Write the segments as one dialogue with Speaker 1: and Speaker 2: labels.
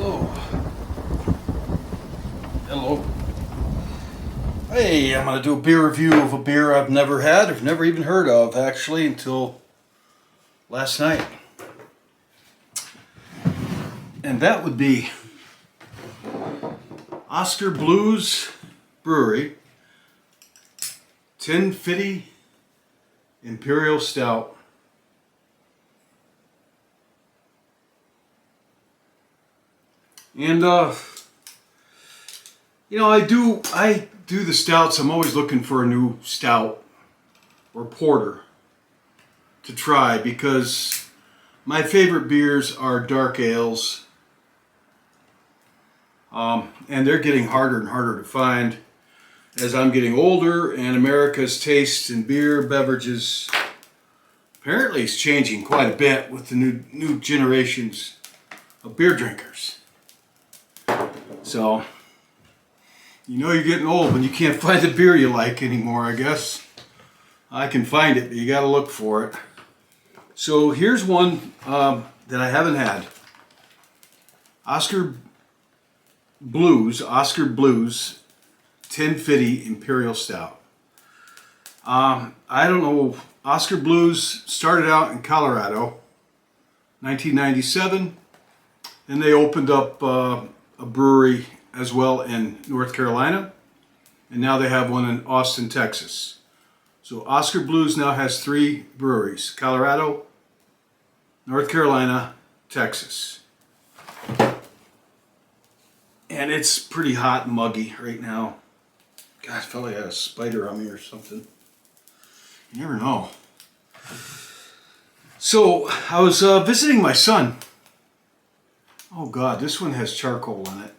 Speaker 1: Hello. Hello. Hey, I'm going to do a beer review of a beer I've never had, I've never even heard of actually until last night. And that would be Oskar Blues Brewery TenFidy Imperial Stout. And I do the stouts. I'm always looking for a new stout or porter to try because my favorite beers are dark ales, and they're getting harder and harder to find as I'm getting older, and America's taste in beer beverages apparently is changing quite a bit with the new generations of beer drinkers. So, you're getting old when you can't find the beer you like anymore, I guess. I can find it, but you gotta look for it. So here's one that I haven't had. Oskar Blues TenFidy Imperial Stout. I don't know, Oskar Blues started out in Colorado, 1997, and they opened up a brewery as well in North Carolina, and now they have one in Austin, Texas. So Oskar Blues now has 3 breweries: Colorado, North Carolina, Texas. And it's pretty hot and muggy right now. God, I felt like I had a spider on me or something. You never know. So I was visiting my son. Oh God, this one has charcoal in it.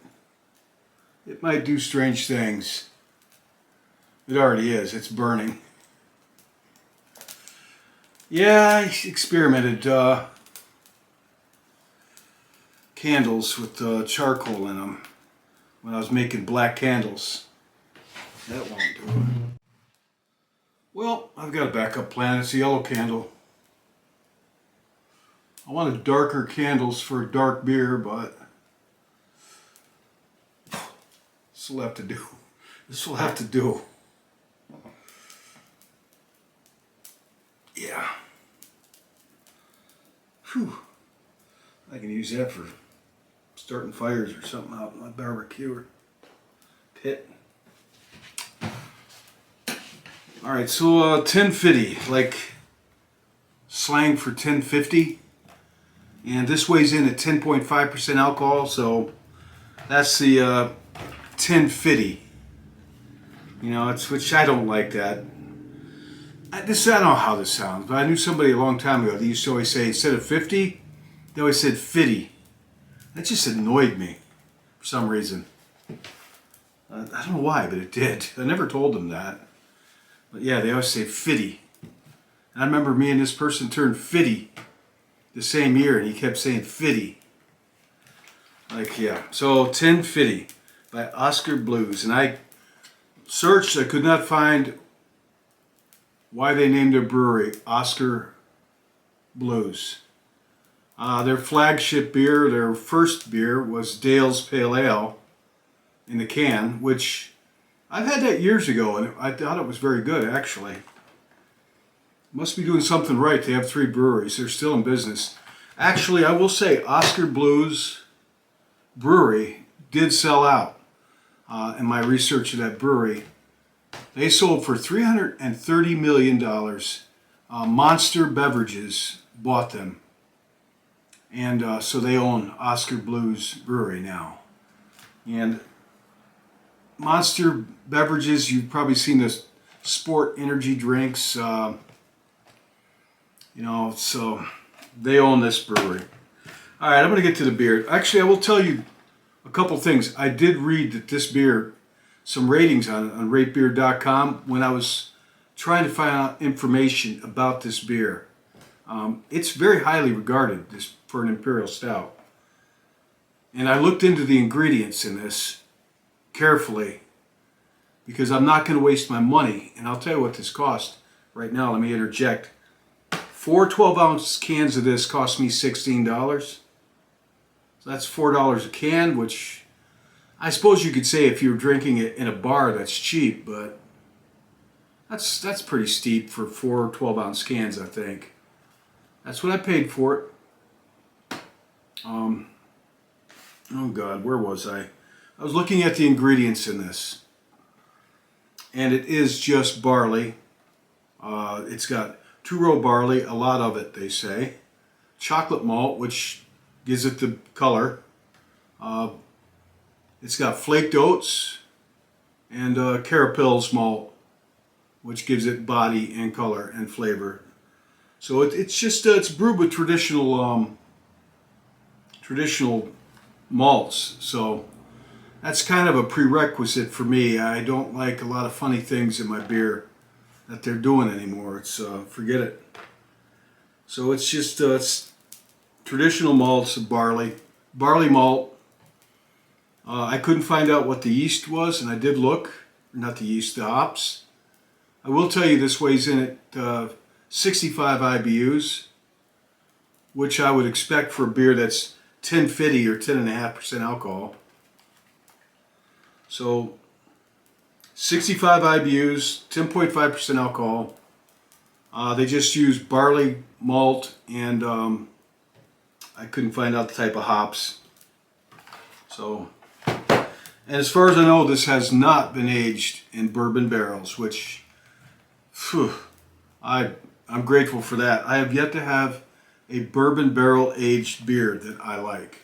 Speaker 1: It might do strange things. It already is. It's burning. Yeah, I experimented candles with charcoal in them when I was making black candles. That won't do it. Well, I've got a backup plan. It's a yellow candle. I wanted darker candles for a dark beer, but this will have to do. This will have to do. Yeah. Whew. I can use that for starting fires or something out in my barbecue or pit. Alright, so TenFidy, like slang for 1050. And this weighs in at 10.5% alcohol, so that's the TenFidy. Which I don't like that. I don't know how this sounds, but I knew somebody a long time ago. They used to always say, instead of 50, they always said fiddy. That just annoyed me for some reason. I don't know why, but it did. I never told them that. But yeah, they always say fiddy. And I remember me and this person turned 50 the same year, and he kept saying fiddy. So TenFidy by Oskar Blues. And I searched, I could not find why they named their brewery Oskar Blues. Their flagship beer, their first beer, was Dale's Pale Ale in the can, which I've had that years ago, and I thought it was very good, actually. Must be doing something right. They have 3 breweries. They're still in business. Actually, I will say Oskar Blues Brewery did sell out in my research of that brewery. They sold for $330 million. Monster Beverages bought them. And so they own Oskar Blues Brewery now. And Monster Beverages, you've probably seen the sport energy drinks. So they own this brewery. All right, I'm going to get to the beer. Actually, I will tell you a couple things. I did read that this beer, some ratings on ratebeer.com when I was trying to find out information about this beer. It's very highly regarded for an Imperial Stout. And I looked into the ingredients in this carefully because I'm not going to waste my money. And I'll tell you what this cost right now. Let me interject. 4 12-ounce cans of this cost me $16. So that's $4 a can, which I suppose you could say if you're drinking it in a bar, that's cheap, but that's pretty steep for 4 12-ounce cans, I think. That's what I paid for it. Oh God, where was I? I was looking at the ingredients in this, and it is just barley. It's got 2-row barley, a lot of it, they say. Chocolate malt, which gives it the color. It's got flaked oats and Carapils malt, which gives it body and color and flavor. So it's just it's brewed with traditional malts. So that's kind of a prerequisite for me. I don't like a lot of funny things in my beer that they're doing anymore. It's forget it. So it's just it's traditional malts of barley malt. I couldn't find out what the yeast was, and I did look. Not the yeast, the hops. I will tell you this weighs in at 65 IBUs, which I would expect for a beer that's TenFidy or 10.5% alcohol. So 65 IBUs, 10.5% alcohol. They just use barley malt, and I couldn't find out the type of hops. So, and as far as I know, this has not been aged in bourbon barrels, which, phew, I'm grateful for that. I have yet to have a bourbon barrel aged beer that I like.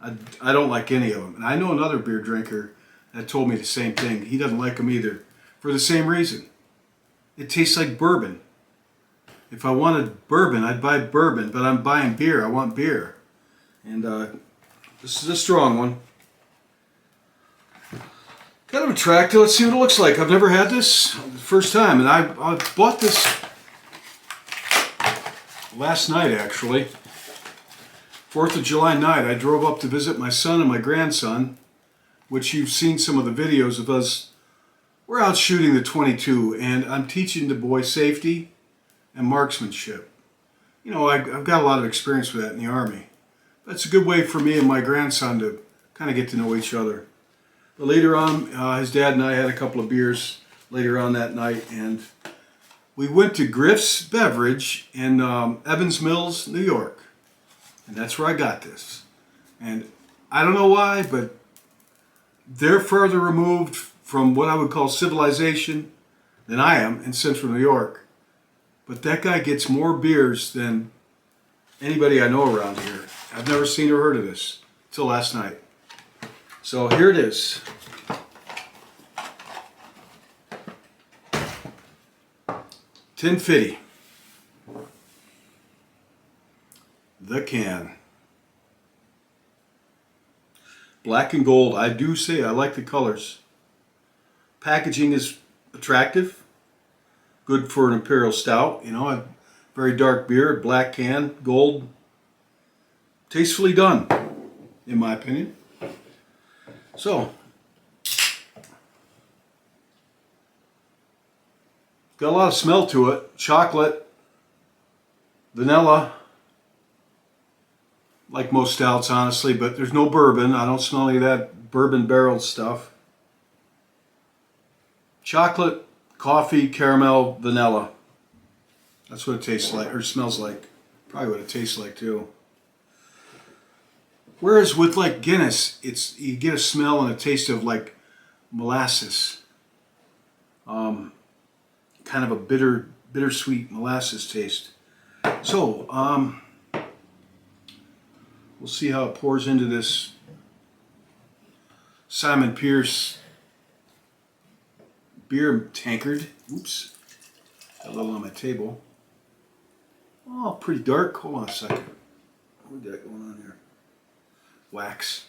Speaker 1: I don't like any of them. And I know another beer drinker that told me the same thing. He doesn't like them either for the same reason. It tastes like bourbon. If I wanted bourbon, I'd buy bourbon, but I'm buying beer. I want beer. And this is a strong one. Kind of attractive. Let's see what it looks like. I've never had this. The first time. And I bought this last night, actually. 4th of July night. I drove up to visit my son and my grandson, which you've seen some of the videos of us. We're out shooting the .22, and I'm teaching the boys safety and marksmanship. You know, I've got a lot of experience with that in the Army. That's a good way for me and my grandson to kind of get to know each other. But later on, his dad and I had a couple of beers later on that night, and we went to Griff's Beverage in Evans Mills, New York. And that's where I got this. And I don't know why, but they're further removed from what I would call civilization than I am in Central New York. But that guy gets more beers than anybody I know around here. I've never seen or heard of this till last night. So here it is. TenFidy. The can. Black and gold. I do say I like the colors. Packaging is attractive. Good for an Imperial Stout. You know, a very dark beer, black can, gold. Tastefully done, in my opinion. So, got a lot of smell to it. Chocolate, vanilla, like most stouts, honestly, but there's no bourbon. I don't smell any of that bourbon barrel stuff. Chocolate, coffee, caramel, vanilla. That's what it tastes like, or smells like. Probably what it tastes like, too. Whereas with like Guinness, you get a smell and a taste of like molasses. Kind of a bittersweet molasses taste. So, we'll see how it pours into this Simon Pierce beer tankard. Oops, got a little on my table. Oh, pretty dark. Hold on a second. What we got going on here? Wax.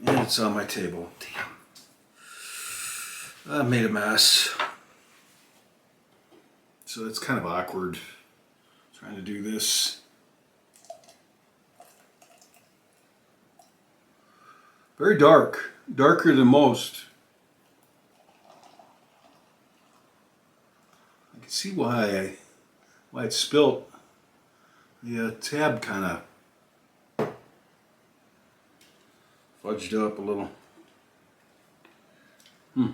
Speaker 1: And it's on my table. Damn. I made a mess. So it's kind of awkward trying to do this. Very dark. Darker than most. I can see why it's spilt. The tab kind of fudged up a little. Well,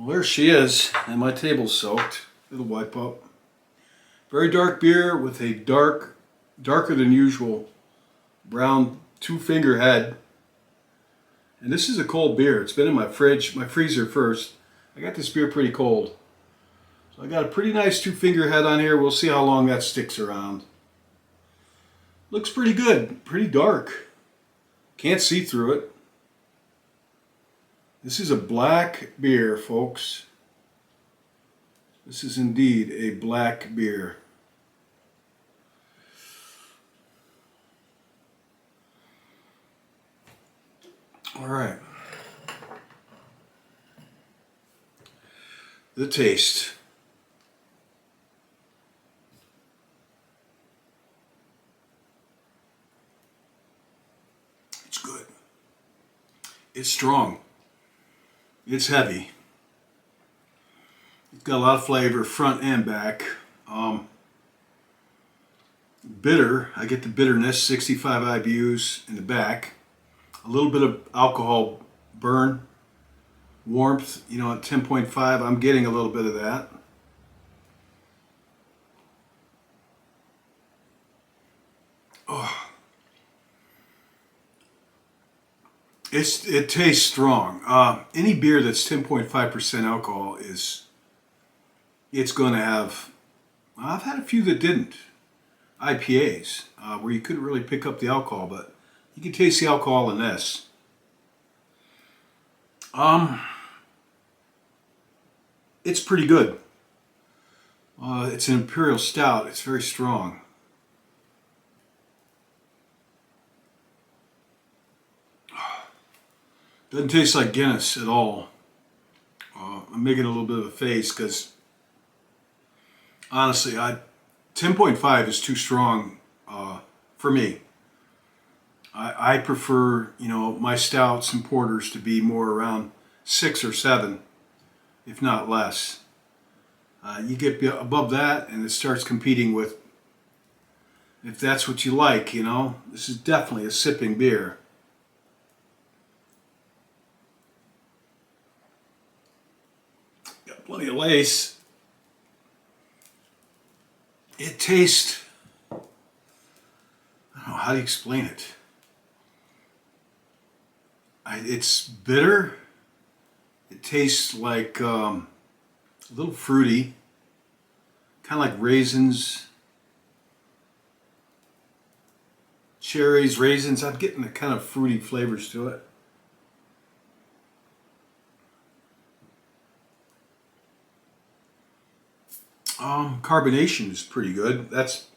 Speaker 1: there she is, and my table's soaked. It'll wipe up. Very dark beer with a darker than usual brown two-finger head. And this is a cold beer. It's been in my freezer first. I got this beer pretty cold. So I got a pretty nice two-finger head on here. We'll see how long that sticks around. Looks pretty good, pretty dark. Can't see through it. This is a black beer, folks. This is indeed a black beer. All right. The taste. It's good. It's strong. It's heavy. It's got a lot of flavor, front and back. Bitter. I get the bitterness, 65 IBUs in the back. A little bit of alcohol burn, warmth, you know, at 10.5. I'm getting a little bit of that. Oh. It tastes strong. Any beer that's 10.5% alcohol it's going to have. I've had a few that didn't. IPAs where you couldn't really pick up the alcohol, but you can taste the alcohol in this. It's pretty good. It's an Imperial Stout. It's very strong. Doesn't taste like Guinness at all. I'm making a little bit of a face because honestly, 10.5 is too strong for me. I prefer, you know, my stouts and porters to be more around 6 or 7, if not less. You get above that, and it starts competing with, if that's what you like, you know. This is definitely a sipping beer. Got plenty of lace. It tastes, I don't know, how do you explain it? It's bitter. It tastes like a little fruity, kind of like raisins, cherries, raisins. I'm getting the kind of fruity flavors to it. Carbonation is pretty good. That's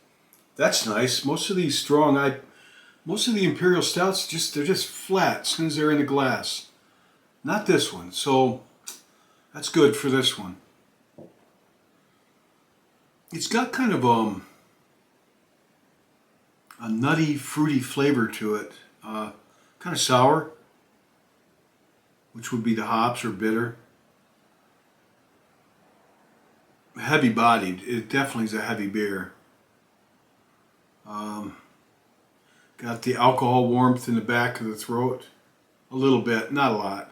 Speaker 1: nice. Most of these most of the Imperial Stouts they're just flat as soon as they're in the glass. Not this one. So that's good for this one. It's got kind of a nutty, fruity flavor to it. Kind of sour, which would be the hops or bitter. Heavy bodied. It definitely is a heavy beer. Got the alcohol warmth in the back of the throat. A little bit, not a lot.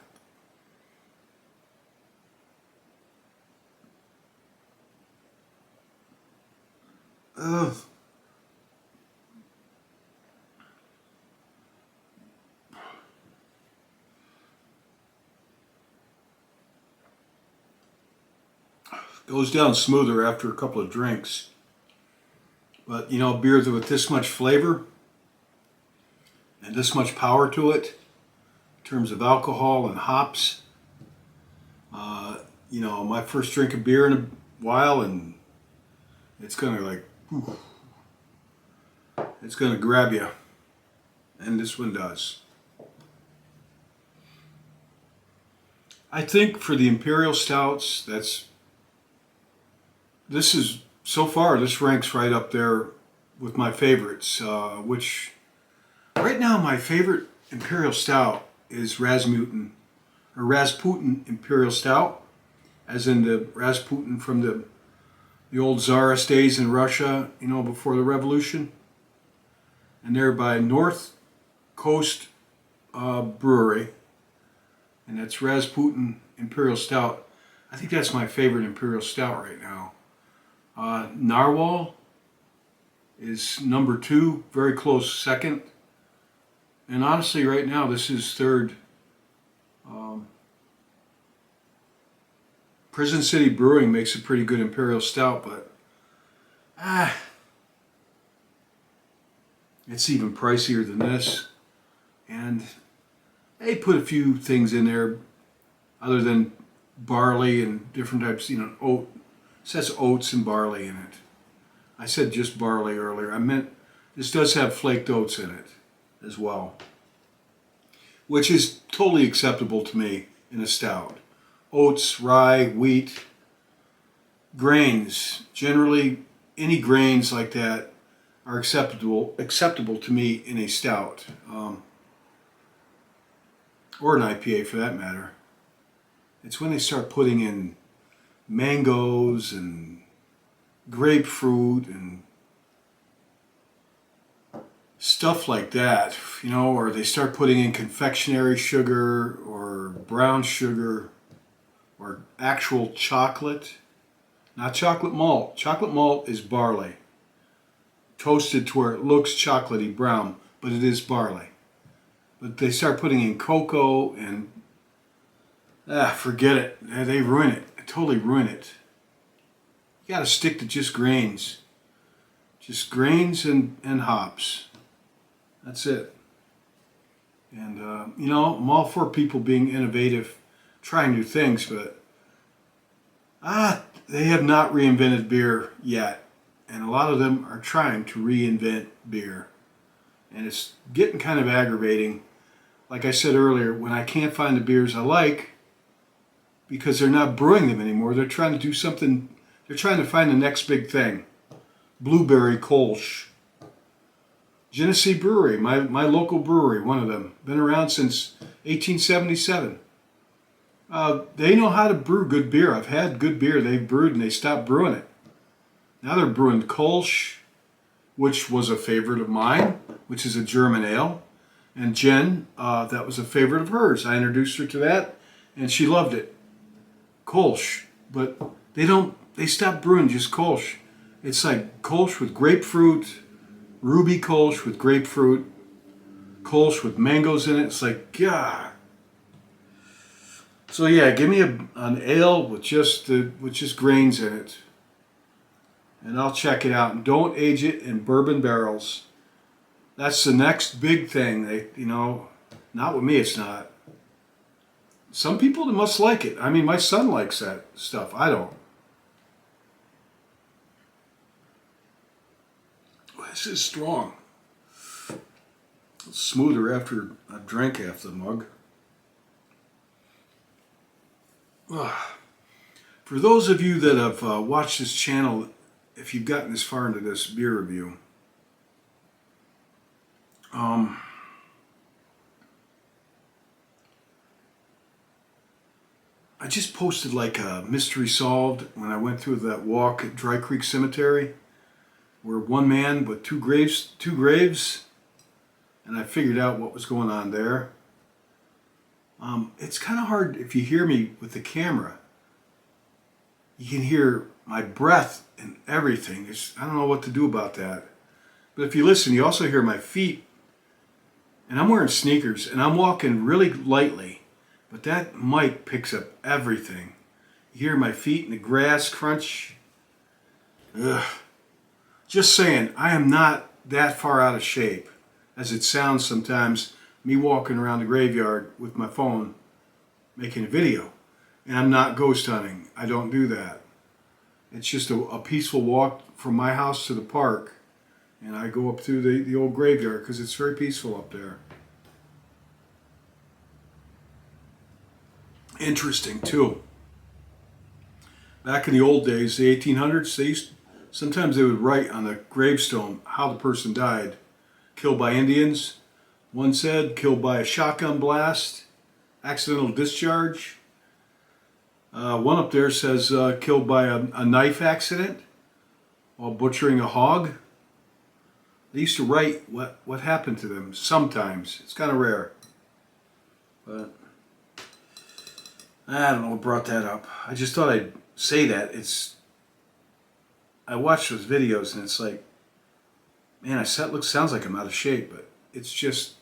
Speaker 1: Goes down smoother after a couple of drinks. But, you know, beer with this much flavor and this much power to it, in terms of alcohol and hops, you know, my first drink of beer in a while, and it's gonna like, whew, it's gonna grab you, and this one does. I think for the Imperial Stouts, so far this ranks right up there with my favorites, which right now my favorite Imperial Stout is Rasputin Imperial Stout, as in the Rasputin from the the old Tsarist days in Russia, you know, before the revolution. And they're by North Coast Brewery, and that's Rasputin Imperial Stout. I think that's my favorite Imperial Stout right now. Narwhal is number 2, very close second. And honestly, right now, this is third. Prison City Brewing makes a pretty good Imperial Stout, but it's even pricier than this. And they put a few things in there other than barley and different types, you know, oat. It says oats and barley in it. I said just barley earlier. I meant this does have flaked oats in it as well, which is totally acceptable to me in a stout. Oats, rye, wheat, grains. Generally, any grains like that are acceptable to me in a stout, or an IPA for that matter. It's when they start putting in mangoes and grapefruit and stuff like that, you know, or they start putting in confectionery sugar or brown sugar or actual chocolate. Not chocolate malt. Chocolate malt is barley, toasted to where it looks chocolatey brown, but it is barley. But they start putting in cocoa and forget it. They ruin it. They totally ruin it. You got to stick to just grains. Just grains and hops. That's it. And, you know, I'm all for people being innovative, trying new things, but they have not reinvented beer yet. And a lot of them are trying to reinvent beer. And it's getting kind of aggravating. Like I said earlier, when I can't find the beers I like, because they're not brewing them anymore, they're trying to do something, they're trying to find the next big thing. Blueberry Kolsch. Genesee Brewery, my local brewery, one of them. Been around since 1877. They know how to brew good beer. I've had good beer they've brewed and they stopped brewing it. Now they're brewing Kolsch, which was a favorite of mine, which is a German ale. And Jen, that was a favorite of hers. I introduced her to that and she loved it. Kolsch. But they stopped brewing just Kolsch. It's like Kolsch with grapefruit, Ruby Kolsch with grapefruit, Kolsch with mangoes in it. It's like, God. So yeah, give me an ale with just grains in it, and I'll check it out. And don't age it in bourbon barrels. That's the next big thing. Not with me. It's not. Some people must like it. I mean, my son likes that stuff. I don't. This is strong. It's smoother after I drank half the mug. For those of you that have watched this channel, if you've gotten this far into this beer review, I just posted like a mystery solved when I went through that walk at Dry Creek Cemetery, where one man with two graves, and I figured out what was going on there. It's kind of hard if you hear me with the camera. You can hear my breath and everything. I don't know what to do about that. But if you listen, you also hear my feet. And I'm wearing sneakers and I'm walking really lightly. But that mic picks up everything. You hear my feet in the grass crunch. Ugh. Just saying, I am not that far out of shape as it sounds sometimes, me walking around the graveyard with my phone making a video. And I'm not ghost hunting. I don't do that. It's just a peaceful walk from my house to the park. And I go up through the old graveyard because it's very peaceful up there. Interesting too. Back in the old days, the 1800s, sometimes they would write on the gravestone how the person died. Killed by Indians. One said killed by a shotgun blast, accidental discharge. One up there says killed by a knife accident. while butchering a hog. They used to write what happened to them sometimes. It's kind of rare. But I don't know what brought that up. I just thought I'd say that. I watched those videos and it's like, man, sounds like I'm out of shape, but it's just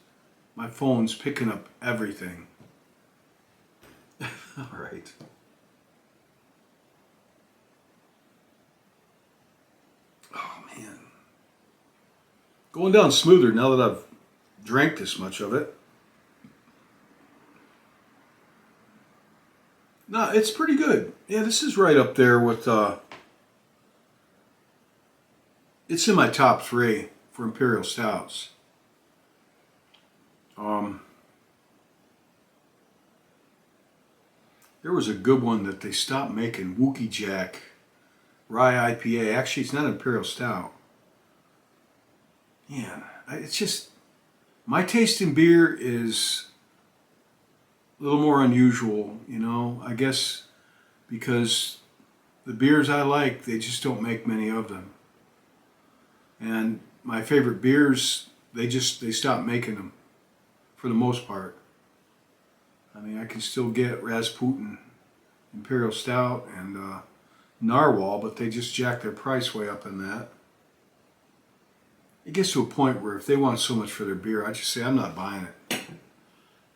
Speaker 1: my phone's picking up everything. All right. Oh man. Going down smoother now that I've drank this much of it. No, it's pretty good. Yeah, this is right up there with, it's in my top 3 for Imperial Stouts. There was a good one that they stopped making, Wookie Jack Rye IPA. Actually, it's not Imperial Stout. Man, it's just, my taste in beer is a little more unusual, you know, I guess because the beers I like, they just don't make many of them. And my favorite beers, they stopped making them for the most part. I mean, I can still get Rasputin Imperial Stout and Narwhal, but they just jack their price way up in that. It gets to a point where if they want so much for their beer, I just say, I'm not buying it.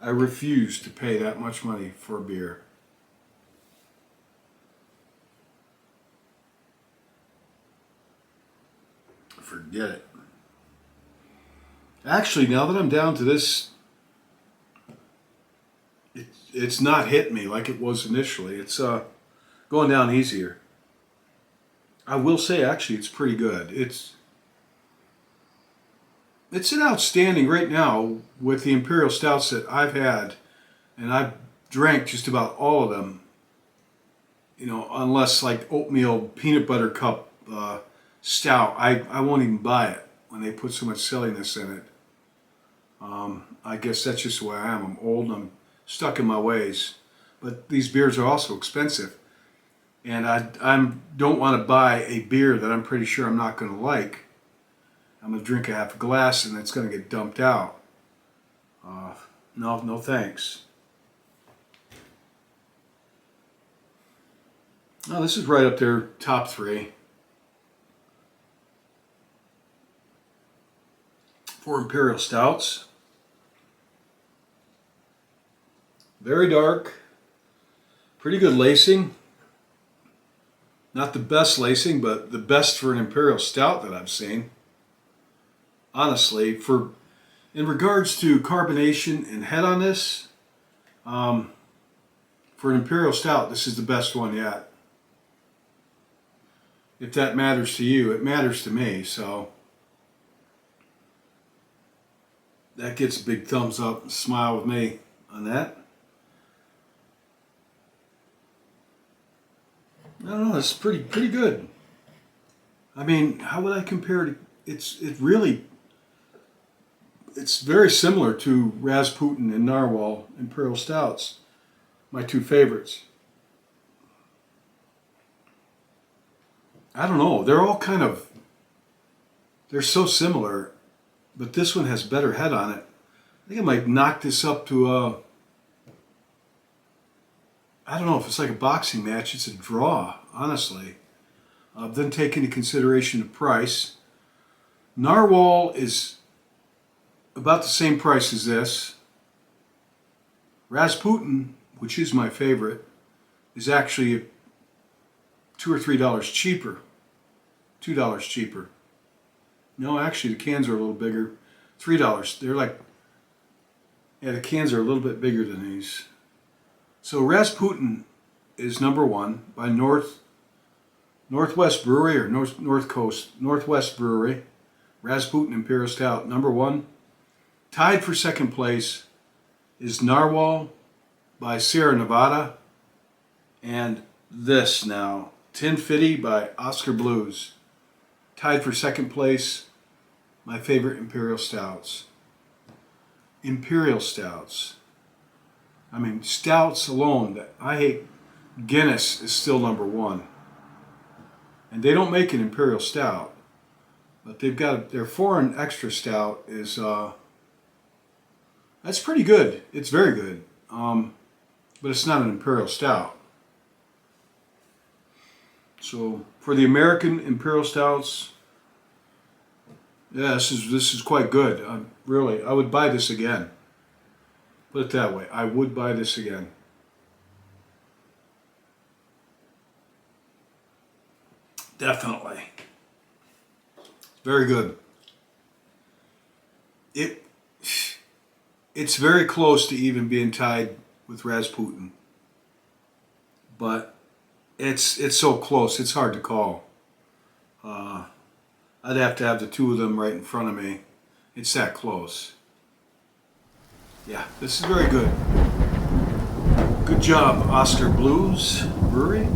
Speaker 1: I refuse to pay that much money for a beer. Forget it. Actually, now that I'm down to this, it's not hitting me like it was initially. It's going down easier. I will say, actually, it's pretty good. It's an outstanding right now with the Imperial Stouts that I've had, and I've drank just about all of them. You know, unless like oatmeal peanut butter cup stout, I won't even buy it when they put so much silliness in it. I guess that's just the way I am. I'm old and I'm stuck in my ways. But these beers are also expensive. And I don't want to buy a beer that I'm pretty sure I'm not going to like. I'm going to drink a half a glass and it's going to get dumped out. No thanks. Oh, this is right up there, top 3. For Imperial Stouts. Very dark. Pretty good lacing. Not the best lacing, but the best for an Imperial Stout that I've seen. Honestly, in regards to carbonation and head on this, for an Imperial Stout, this is the best one yet. If that matters to you, it matters to me, so that gets a big thumbs up, smile with me on that. I don't know, it's pretty good. I mean, how would I compare it? It's very similar to Rasputin and Narwhal Imperial Stouts, my 2 favorites. I don't know, they're so similar, but this one has better head on it. I think I might knock this up to I don't know if it's like a boxing match. It's a draw, honestly. Then take into consideration the price. Narwhal is about the same price as this. Rasputin, which is my favorite, is actually $2 or $3 cheaper. $2 cheaper. No, actually the cans are a little bigger. $3. They're like, yeah, the cans are a little bit bigger than these. So Rasputin is number 1 by Northwest Brewery or Northwest Brewery. Rasputin Imperial Stout, number 1. Tied for second place is Narwhal by Sierra Nevada. And this now, TenFidy by Oskar Blues. Tied for second place, my favorite Imperial Stouts. Imperial Stouts. I mean, stouts alone, I hate. Guinness is still number 1. And they don't make an Imperial Stout, but they've got their foreign extra stout is that's pretty good. It's very good, but it's not an Imperial Stout. So for the American Imperial Stouts, yeah, this is quite good. Really, I would buy this again. Put it that way, I would buy this again. Definitely. Very good. It's very close to even being tied with Rasputin. But it's so close, it's hard to call. I'd have to have the two of them right in front of me. It's that close. Yeah, this is very good. Good job, Oskar Brewery.